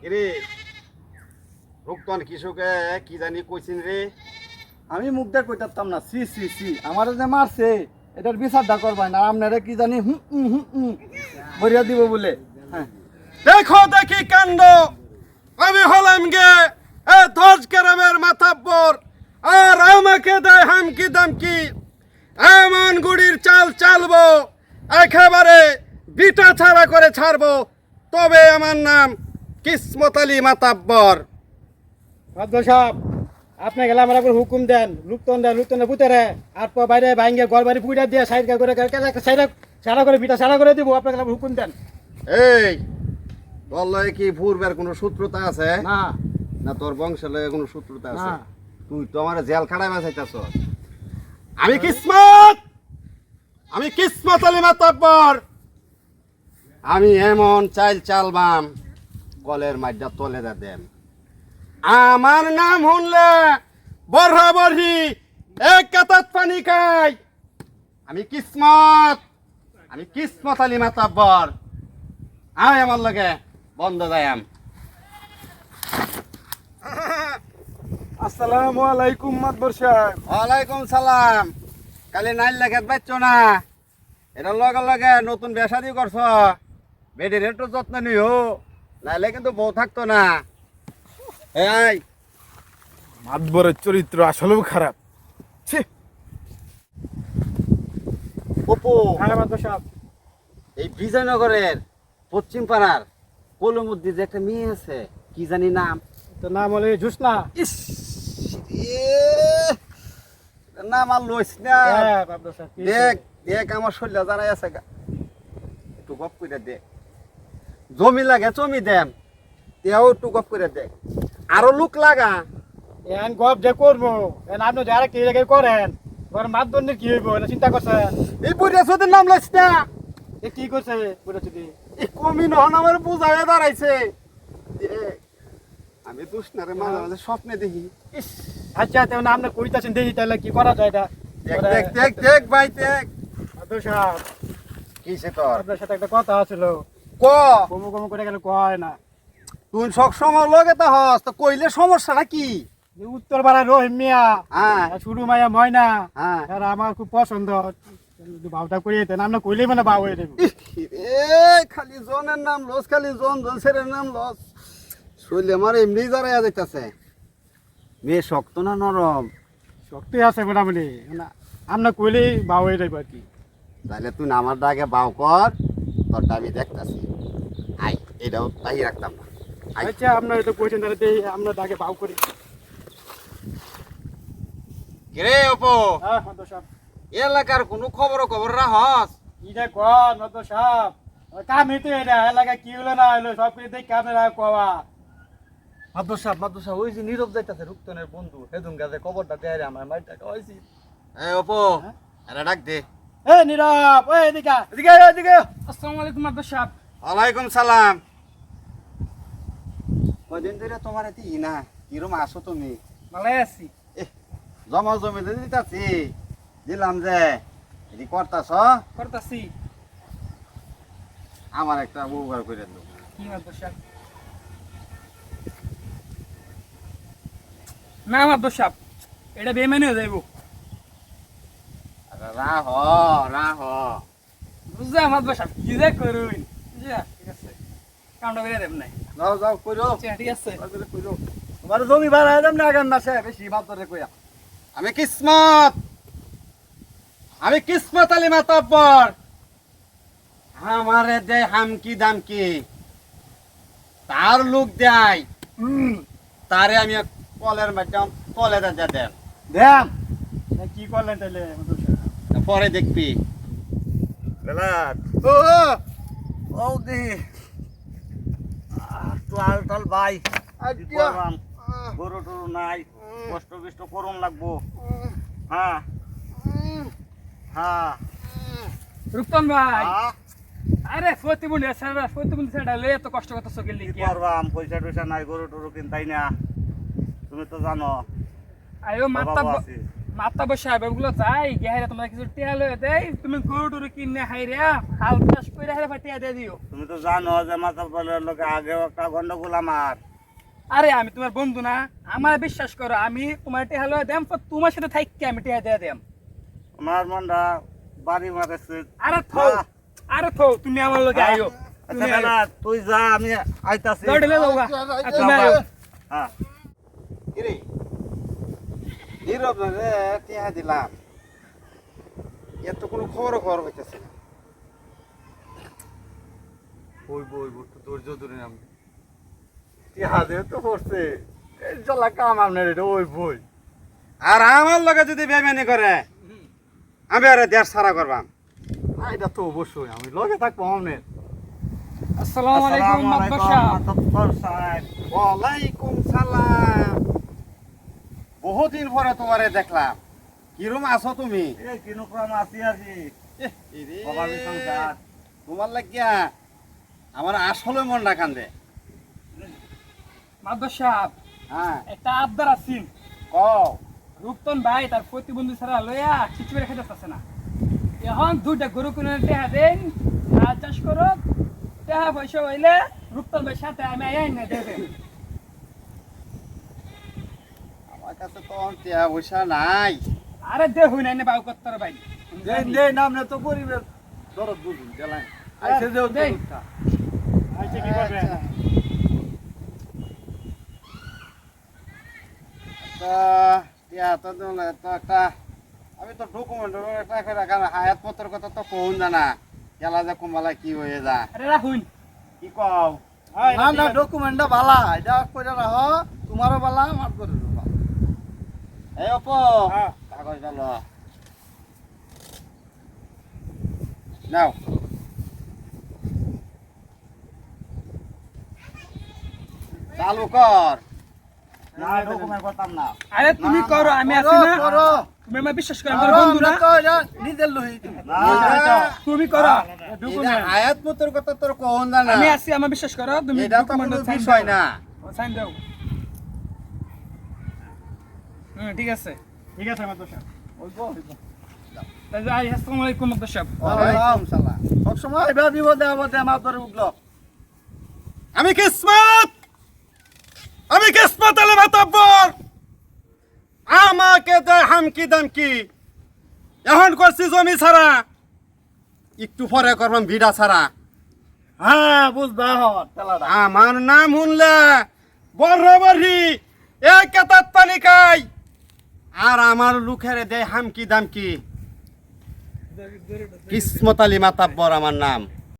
কিরে রুক্তন কিশোকে কি জানি কইছিন রে? আমি মুখ দিয়ে কইতাম না, সি সি সি আমার যে মারছে এটার বিচারটা করবাই না, আপনারা কি জানি বরিয়া দিব বলে। হ্যাঁ দেখো দেখি কাণ্ড, আমি হলাম গে এ 10 গ্রামের মাথাব্বর, আর আমাকে দেয় হামকি দামকি। এমন গুড়ির চাল চালবো, একেবারে বিটা ছাড়া করে ছাড়বো, তবে আমার নাম কিসমত আলী মাতাব্বর। মাদ্র সাহেব আপনি গেলে আমার একবার হুকুম দেন, লুকতন পুতেরে আর বাইরে ভাঙ্গে ঘর বাড়ি পুইটা দিয়ে সাইড করে সারা করে বিটা সারা করে দিব, আপনাকে হুকুম দেন। এই বললে কি পূর্বের কোনো সূত্রতা আছে? না না তোর বংশের লগে কোনো সূত্রতা আছে? না। তুই তো আমার জেল খাড়ায় বাঁচাইতাছ। আমি কিসমত আলী মাতাব্বর। আমি এমন চাইল চালবাম কলের মাইডা তলে দা দেন। আমার নাম শুনলে বরহা বরহি এক কাতাত পানি খাই। আমি কিসমত আলী মাতাব্বর। আয় আমার লগে বন্ধ যায়াম। আসসালামু আলাইকুম মাদবর সাহেব। ওয়ালাইকুম সালাম। কালি নাইল লেখাত পাচ্ছ না? এটার লগে লগে নতুন বেসাদি করছ, বেডির একটু যত্ন নিও, নাইলে কিন্তু বউ থাকতো না। এই মাতবরের চরিত্র আসলেও খারাপ। ছি, অপু, হ্যাঁ মাদবর সাহেব। এই বিজয়নগরের পশ্চিম পাড়ার কলমুদ্দি যে একটা মেয়ে আছে, কি জানি নাম? তো নাম হলে জুসনা। ইস নাম আর লইস না। হ্যাঁ মাদবর সাহেব। দেখ দেখ আমার শরীরে জানাই আছে গা, একটু গপ করে দেখ। জমি লাগে জমি দেম, তেও একটু গপ করে দেখ। আরো লোক লাগা। এন গপ যে করবো, এন আপনি যারা কি রেখে করেন, ঘর মাদবর কি হইব এটা চিন্তা করছেন? এই বুড়িয়া সদের নাম লাইস না। এ কি করছে বুঝা যদি? এই কমি নহন আমার বুঝায় দাঁড়াইছে। দেখ, আমি দুষ্ণারে মাঝে মাঝে স্বপ্নে দেখি। ইস আচ্ছা তেমন আপনি কইতাছেন দেখি তাহলে কি করা যায় এটা। দেখ দেখ দেখ দেখ ভাই দেখ। মাদবর সাহেব কিসে তোর? আপনার সাথে একটা কথা ছিল, ক কমু কমু করে গেলে কয় না। তুই সব সময় লগে তা হস, তো কইলে সমস্যাটা কি? যে উত্তর পাড়ার রহিম মিয়া, হ্যাঁ শুরু মাইয়া ময়না, হ্যাঁ। আর আমার খুব পছন্দ। ভাবটা করিয়ে দেন, আপনি কইলেই মানে বাউ হয়ে দেবো। খালি জনের নাম লস, খালি জন ছেলের নাম লস। শৈলে আমার এমনি দাঁড়াইয়া যাইতাছে। মেয়ে শক্ত না নরম? শক্তি আছে মোটামুটি, আপনি কইলেই বাউ হয়ে যাবো আর কি। তাহলে তুই আমার ডাকে বাউ কর, তোরটা আমি দেখতাছি। আই এটাও তাই রাখতাম না। আই আচ্ছা আপনার তো কইছেন তাহলে দেই, আমরা তাকে বাউ করি। কিরে অপো, হ্যাঁ মাদবর সাহেব। এলাকার কোনো খবর রাহস? এটা কন মাদবর সাহেব, কাম হইতে এটা এলাকা কি হলো না হলো সব কিছু দেখে আপনারা কওয়া। মাদ্র সাহেব ওই যে নীরব যাইতাছে রুক্তনের বন্ধু, হেদুন গাছে কবরটা দেয় আমার মাইটা কইছি। এই অপো, আরে ডাক দে। এ নীরব, ওই এদিকে এদিকে এদিকে। আসসালামু আলাইকুম মাদবর সাহেব। ওয়ালাইকুম সালাম। কদিন ধরে তোমার এতে না, কিরম আসো তুমি? ভালো আছি। জমা জমি দিতাছি, দিলাম যে এটি করতাছ, করতাছি। আমার একটা উপকার করে দেবো। কি মাদবর সাহেব? না মাদবর সাহেব, এটা বেমানি হয়ে যাইব। রাহ রাহ। বুঝলা মাদবর সাহেব, কি যে করুন। বুঝলা, ঠিক আছে, কামটা করে দেব নাই। যাও যাও কইরো, আচ্ছা ঠিক আছে। কইরো। তোমার জমি ভাড়া দাম না আগান মাসে বেশি মাত্রে কইয়া। আমি কিসমত আলী মাতাব্বর। আমারে দেয় হামকি দামকি, তার লোক দেয়, তারে আমি কলের মাধ্যম তলে দেন। দেন কি করলেন তাহলে মাদবর সাহেব? পরে দেখবি। বেলাত ও ও দি টাল টাল ভাই আজ্ঞা। গরু টরু নাই, কষ্ট বিষ্ট করুন লাগবো। হ্যাঁ হ্যাঁ রুস্তম ভাই, হ্যাঁ। আরে ফতিবুন্ডি সেটা লয়ে এত কষ্ট করতেছ কি কি লিখি? করবাম, পয়সা টয়সা নাই, গরু টরু কিনতাই না, তুমি তো জানো। আয়ো বাবা মাতাব্বর, আছে। মাথা বসে এগুলো যাই গেহারে তোমরা কিছু টিয়া লয়ে দেই তুমি গরু টরু কিনে হাইরে হাল চাষ করে হাইরে ফাটিয়া দিয়ে দিও। তুমি তো জানো যে মাতাব্বরের লোকে আগে একটা গন্ডগোল আমার। আরে আমি তোমার বন্ধু না, আমার বিশ্বাস করো, আমি তোমার টিয়া লয়ে দেম তো তোমার সাথে থাকি আমি টিয়া দিয়ে দেম। আমার মনটা বাড়ি মারেছে। আরে থো তুমি আমার লগে আইও। আচ্ছা বেলা তুই যা, আমি আইতাছি। লড়লে যাওগা তুমি আইও। হ্যাঁ কিরে নীরব রে টিয়া দিলাম, এত কোনো খবর হইতেছে না। ওই বই তো ধৈর্য ধরে নাম টিহাদে তো পড়ছে এই জ্বালা কাম আপনার এটা ওই বই। আর আমার লগে যদি বেমানি করে আমি আরে দেড় সারা করবাম। এটা তো অবশ্যই আমি লগে থাকবো আপনার। আসসালামু আলাইকুম মাদ্রাসা। মাতাব্বর সাহেব। ওয়ালাইকুম সালাম, বহুদিন পরে তোমারে দেখলাম, কিরম আছো তুমি? এই কিনুক্রম আছি আছি। ইরে, অভাবী সংসার। তোমার লাগিয়া আমার আসলে মনটা কান্দে। মাদ্রাসা হ্যাঁ একটা আবদার আছিন। কও। রূপতন ভাই তার প্রতিবন্ধী ছাড়া লইয়া কিছু করে খেতে পারছে না। এখন দুইটা গরু কিনে টেহা দেন, হাল চাষ করো, টেহা পয়সা হইলে রূপতন ভাই সাথে আমি আইন না দেবেন। আমার কাছে তো টিয়া পয়সা নাই। আরে দেখুন না বাউ করতে ভাই দেই নাম না তো পরিবেশ দরদ বুঝুন জ্বালাই আইছে যে দেই। উঠা আচ্ছা কি করবে? টিয়া তো দিলে তো একটা, আমি তো ডকুমেন্ট একটা করে রাখা হায়াত পত্র কথা তো কোন জানা গেলা যে কুম্বালা কি হয়ে যা। আরে রাখুন। কি কও? না না ডকুমেন্টটা ভালা এটা কইরা রাখ তোমারও ভালা আমার করে ভালা। এই অপ কাগজ ডালো নাও। চালু কর। না ডকুমেন্ট করতাম না। আরে তুমি করো, আমি আছি না। করো তুমি আমার বিশ্বাস করো, আমার বন্ধু না। তো এটা নিজের লহি তুমি তুমি করো। হায়াত পত্র কথা তোর কোন জানা আমি আছি, আমার বিশ্বাস করো। তুমি এটা তো কোনো বিষয় না। সাইন দাও। ঠিক আছে। ঠিক আছে মাদ্রাসা। তাহলে আসসালামু আলাইকুম মাদ্রাসা। ওয়ালাইকুম সালাম সব সময় এবার বিপদে আপদে আমার ধরে উঠলো। আমি কিসমত আলে মাতাব্বর, আমাকে দে হামকি দামকি। এখন করছি জমি ছাড়া, একটু পরে করবাম ভিড়া ছাড়া। হ্যাঁ বুঝবা হন তেলাটা আমার নাম শুনলে বড়ি এক কেতার তালিকায়, আর আমার লোকের দে হামকি দামকি। কিসমত আলী মাতাব্বর আমার নাম।